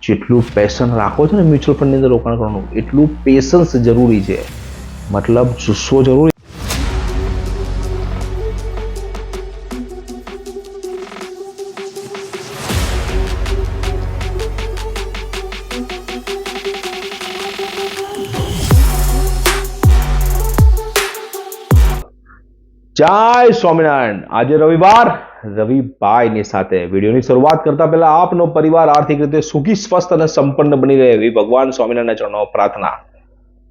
જેટલું પેશન રાખો છો ને મ્યુચ્યુઅલ ફંડની અંદર રોકાણ કરવાનું એટલું પેશન્સ જરૂરી છે, મતલબ જુસ્સો જરૂરી. જય સ્વામિનારાયણ. આજે રવિભાઈની સાથે વિડીયોની શરૂઆત કરતા પહેલા આપનો પરિવાર આર્થિક રીતે સુખી, સ્વસ્થ અને સંપન્ન બની રહે એવી ભગવાન સ્વામિનારાયણના ચરણોમાં પ્રાર્થના.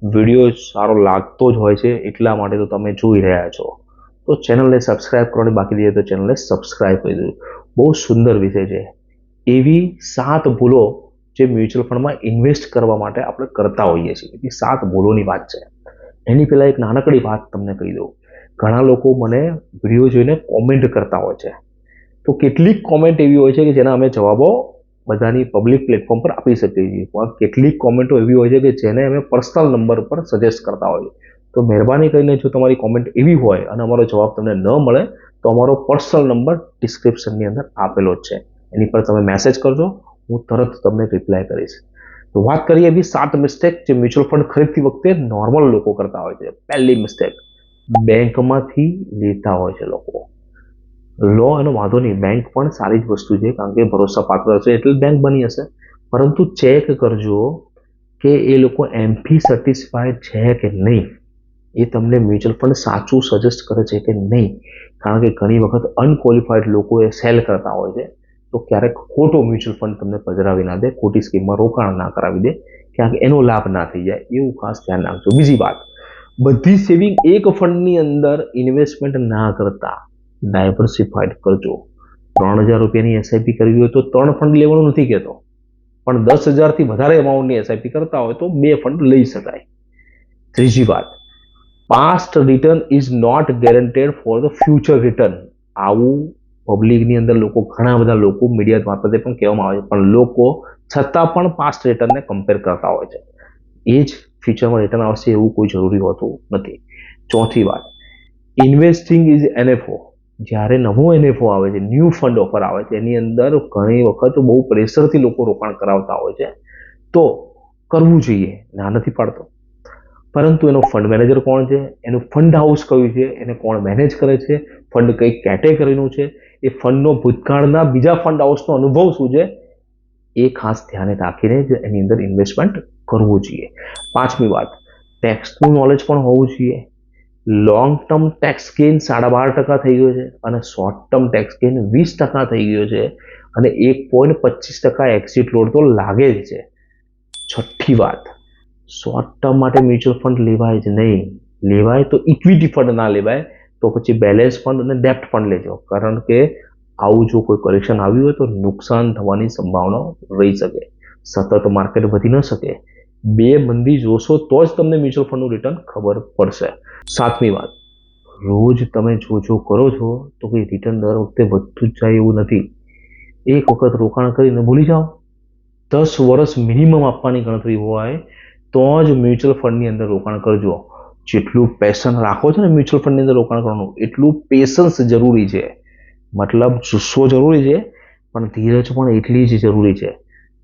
વિડીયો સારો લાગતો જ હોય છે એટલા માટે તો તમે જોઈ રહ્યા છો, તો ચેનલને સબસ્ક્રાઇબ કરવાની બાકી રહી તો ચેનલને સબસ્ક્રાઇબ કરી દેજો. બહુ સુંદર વિષય છે. એવી 7 ભૂલો જે મ્યુચ્યુઅલ ફંડમાં ઇન્વેસ્ટ કરવા માટે આપણે કરતા હોઈએ છીએ, એવી 7 ભૂલોની વાત છે. એની પહેલા એક નાનકડી વાત તમને કહી દઉં. ઘણા લોકો મને વિડીયો જોઈને કોમેન્ટ કરતા હોય છે, તો કેટલીક કોમેન્ટ એવી હોય છે કે જેના અમે જવાબો બધાની પબ્લિક પ્લેટફોર્મ પર આપી શકીએ છીએ, પણ કેટલીક કોમેન્ટો એવી હોય છે કે જેને અમે પર્સનલ નંબર પર સજેસ્ટ કરતા હોઈએ. તો મહેરબાની કરીને જો તમારી કોમેન્ટ એવી હોય અને અમારો જવાબ તમને ન મળે તો અમારો પર્સનલ નંબર ડિસ્ક્રિપ્શનની અંદર આપેલો જ છે, એની પર તમે મેસેજ કરજો, હું તરત તમને રિપ્લાય કરીશ. તો વાત કરીએ એવી 7 મિસ્ટેક જે મ્યુચ્યુઅલ ફંડ ખરીદતી વખતે નોર્મલ લોકો કરતા હોય છે. પહેલી મિસ્ટેક, બેંકમાંથી લેતા હોય છે લોકો. લો એનો વાંધો નહીં, બેંક પણ સારી જ વસ્તુ છે, કારણ કે ભરોસાપાત્ર હશે એટલે બેંક બની હશે, પરંતુ ચેક કરજો કે એ લોકો એમથી સેટિસ્ફાઈડ છે કે નહીં, એ તમને મ્યુચ્યુઅલ ફંડ સાચું સજેસ્ટ કરે છે કે નહીં. કારણ કે ઘણી વખત અનક્વોલિફાઈડ લોકો એ સેલ કરતા હોય છે, તો ક્યારેક ખોટો મ્યુચ્યુઅલ ફંડ તમને પધરાવી ના દે, ખોટી સ્કીમમાં રોકાણ ના કરાવી દે, ક્યાંક એનો લાભ ના થઈ જાય, એવું ખાસ ધ્યાન રાખજો. બીજી વાત, બધી સેવિંગ એક ફંડની અંદર ઇન્વેસ્ટમેન્ટ ના કરતા ડાયવર્સિફાઈડ કરજો. 3000 રૂપિયાની એસઆઈપી કરવી હોય તો 3 ફંડ લેવાનું નથી કહેતો, પણ 10,000થી વધારે અમાઉન્ટની એસઆઈપી કરતા હોય તો 2 ફંડ લઈ શકાય. ત્રીજી વાત, past return is not guaranteed for the future return. આવું પબ્લિકની અંદર લોકો, ઘણા બધા લોકો મીડિયા મારફતે પણ કહેવામાં આવે છે, પણ લોકો છતાં પણ પાસ્ટ રિટર્નને કમ્પેર કરતા હોય છે. એ જ ફ્યુચરમાં રિટર્ન આવશે એવું કોઈ જરૂરી હોતું નથી. ચોથી વાત, ઇન્વેસ્ટિંગ ઇઝ એનએફઓ. જ્યારે નવો એનએફઓ આવે છે, ન્યૂ ફંડ ઓફર આવે છે, એની અંદર ઘણી વખત બહુ પ્રેશરથી લોકો રોકાણ કરાવતા હોય છે, તો કરવું જોઈએ, ના નથી પાડતો, પરંતુ એનો ફંડ મેનેજર કોણ છે, એનું ફંડ હાઉસ કયું છે, એને કોણ મેનેજ કરે છે, ફંડ કઈ કેટેગરીનું છે, એ ફંડનો ભૂતકાળના બીજા ફંડ હાઉસનો અનુભવ શું છે, એ ખાસ ધ્યાને રાખીને જ એની અંદર ઇન્વેસ્ટમેન્ટ કરવું જોઈએ. પાંચમી વાત, ટેક્સનું નોલેજ પણ હોવું જોઈએ. લોંગ ટર્મ ટેક્સ ગેઇન 12.5% થઈ ગયો છે અને શોર્ટ ટર્મ ટેક્સ ગેઇન 20% થઈ ગયો છે, અને 1.25% એક્ઝિટ લોડ તો લાગે જ છે. છઠ્ઠી વાત, શોર્ટ ટર્મ માટે મ્યુચ્યુઅલ ફંડ લેવાય જ નહીં. લેવાય તો ઇક્વિટી ફંડ ના લેવાય, તો પછી બેલેન્સ ફંડ અને ડેપ્ટ ફંડ લેજો, કારણ કે આવું જો કોઈ કરેક્શન આવ્યું હોય તો નુકસાન થવાની સંભાવના રહી શકે. સતત માર્કેટ વધી ન શકે, 2 મંદી જોશો તો જ તમને મ્યુચ્યુઅલ ફંડનું રિટર્ન ખબર પડશે. સાતમી વાત, રોજ તમે જો કરો છો તો કોઈ રિટર્ન દર વખતે વધતું જ જાય એવું નથી. એક વખત રોકાણ કરીને ભૂલી જાઓ. 10 વર્ષ મિનિમમ આપવાની ગણતરી હોય તો જ મ્યુચ્યુઅલ ફંડની અંદર રોકાણ કરજો. જેટલું પેશન રાખો છો ને મ્યુચ્યુઅલ ફંડની અંદર રોકાણ કરવાનું એટલું પેશન્સ જરૂરી છે, મતલબ જુસ્સો જરૂરી છે, પણ ધીરજ પણ એટલી જ જરૂરી છે.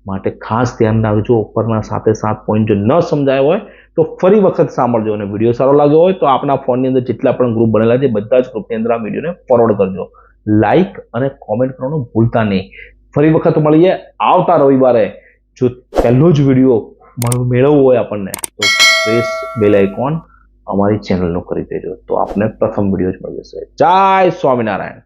માટે ખાસ ધ્યાન રાખજો. ઉપરના 7 પોઈન્ટ જો ન સમજાય હોય તો ફરી વખત સાંભળજો, અને વિડીયો સારો લાગ્યો હોય તો આપના ફોનની અંદર જેટલા પણ ગ્રુપ બનેલા છે બધા જ ગ્રુપની અંદર આ વિડીયોને ફોરવર્ડ કરજો. લાઈક અને કોમેન્ટ કરવાનું ભૂલતા નહીં. ફરી વખત મળીએ આવતા રવિવારે. જો પહેલો જ વિડીયો મેળવવો હોય આપણને તો પ્રેસ બેલ આઇકોન અમારી ચેનલનું કરી દેજો, તો આપને પ્રથમ વિડીયો જ મળી જશે. જય સ્વામિનારાયણ.